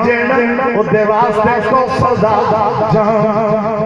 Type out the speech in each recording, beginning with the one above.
जेड़ा ओदे वास्ते कौसर दा जाम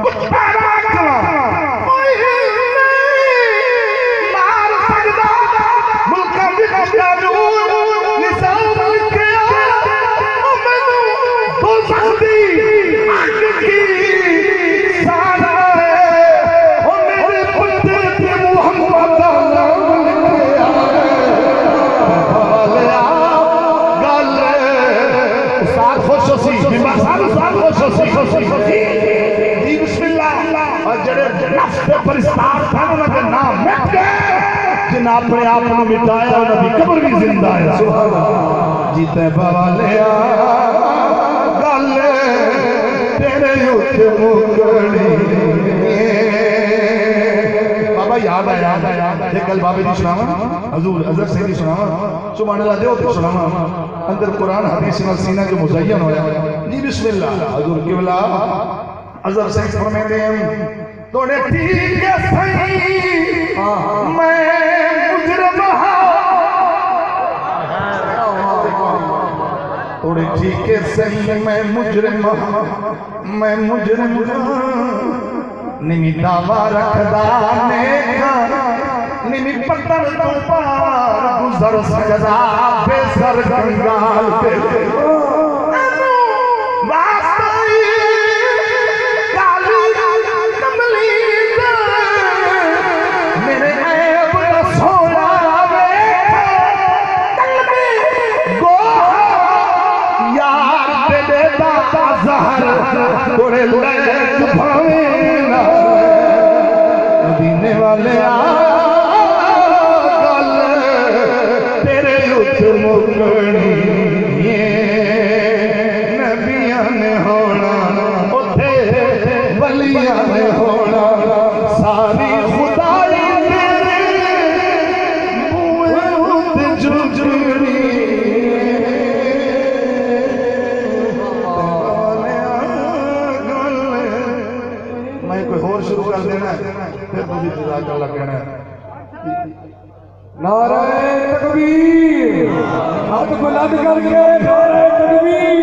जिन्हें अपने आप को मिटाया उन्होंने कब्र भी जिंदा है जीते बवाले गल तेरे उत्ते मुकड़ी बाबा याद आया एक गल बाबे दी सुनावा हजूर हजरत सैयद दी सुनावा सुभान अल्लाह दे तो सुनावा अंदर कुरान हदीस में सीना जो मुज़य्यन होया जी बिस्मिल्लाह हजूर किबला हजरत सैयद फरमाते हैं तोड़े ठीक है सही मैं मुजरिम थोड़े ठीक है सही मैं मुजरिम निमी दावा रखदा नेका निमी पत्थर तो पार गुजर सजदा बेसर कंगाल पे तोड़े मदीने वाले गल तेरे उत्ते मुकड़ी नबियां ने होना उथे वलियां ने होना सारी खुदाई तेरे मुँह उत्ते जुजड़ी शुरू कर देना फिर मुझे जज़ाक अल्लाह कहना है नारे तकबीर हाथ बुलंद करके नारे तकबीर